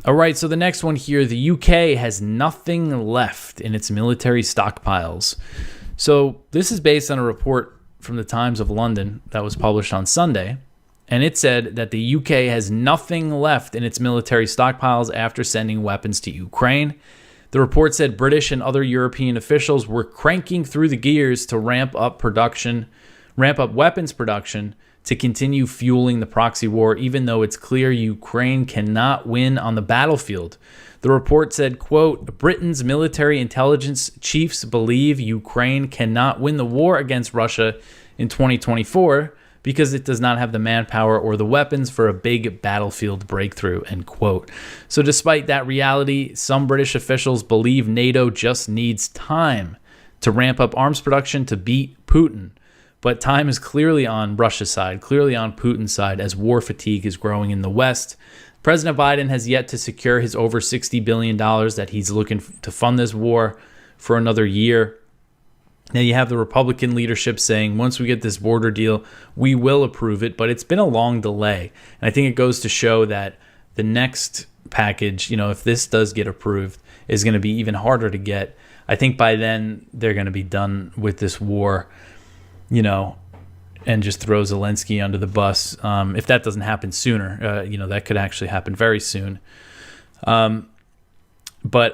All right, so the next one here, the UK has nothing left in its military stockpiles. So this is based on a report from the Times of London that was published on Sunday. And it said that the UK has nothing left in its military stockpiles after sending weapons to Ukraine. The report said British and other European officials were cranking through the gears to ramp up weapons production to continue fueling the proxy war, even though it's clear Ukraine cannot win on the battlefield. The report said, quote, Britain's military intelligence chiefs believe Ukraine cannot win the war against Russia in 2024 because it does not have the manpower or the weapons for a big battlefield breakthrough, end quote. So despite that reality, some British officials believe NATO just needs time to ramp up arms production to beat Putin. But time is clearly on Russia's side, clearly on Putin's side, as war fatigue is growing in the West. President Biden has yet to secure his over $60 billion that he's looking to fund this war for another year. Now you have the Republican leadership saying, once we get this border deal, we will approve it. But it's been a long delay. And I think it goes to show that the next package, if this does get approved, is going to be even harder to get. I think by then they're going to be done with this war, and just throw Zelensky under the bus. If that doesn't happen sooner, that could actually happen very soon. But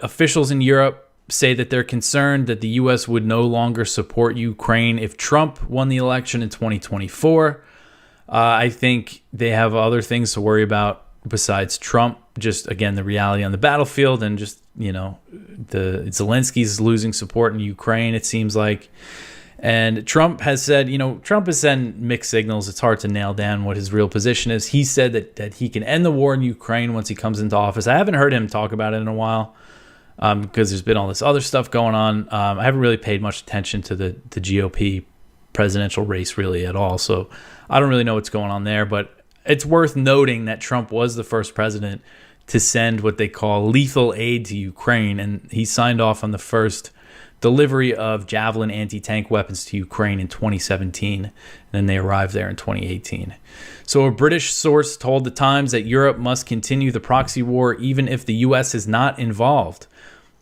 officials in Europe say that they're concerned that the U.S. would no longer support Ukraine if Trump won the election in 2024. I think they have other things to worry about besides Trump. Just, again, the reality on the battlefield and just, the Zelensky's losing support in Ukraine, it seems like. And Trump has said, Trump has sent mixed signals. It's hard to nail down what his real position is. He said that he can end the war in Ukraine once he comes into office. I haven't heard him talk about it in a while because there's been all this other stuff going on. I haven't really paid much attention to the GOP presidential race really at all. So I don't really know what's going on there. But it's worth noting that Trump was the first president to send what they call lethal aid to Ukraine. And he signed off on the first delivery of Javelin anti-tank weapons to Ukraine in 2017, and then they arrived there in 2018. So a British source told the Times that Europe must continue the proxy war even if the U.S. is not involved.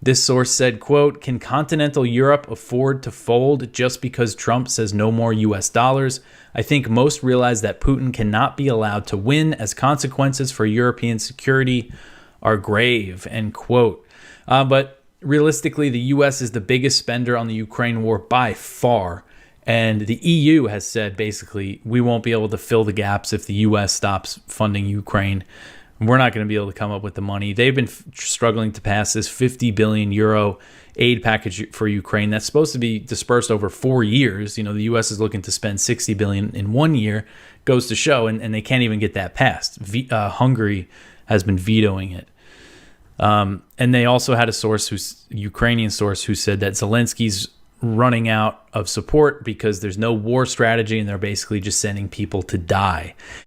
This source said, quote, can continental Europe afford to fold just because Trump says no more U.S. dollars? I think most realize that Putin cannot be allowed to win as consequences for European security are grave, end quote. But realistically, the U.S. is the biggest spender on the Ukraine war by far. And the EU has said, basically, we won't be able to fill the gaps if the U.S. stops funding Ukraine. We're not going to be able to come up with the money. They've been struggling to pass this 50 billion euro aid package for Ukraine that's supposed to be dispersed over 4 years. The U.S. is looking to spend 60 billion in 1 year, goes to show, and they can't even get that passed. Hungary has been vetoing it. And they also had a Ukrainian source who said that Zelensky's running out of support because there's no war strategy and they're basically just sending people to die.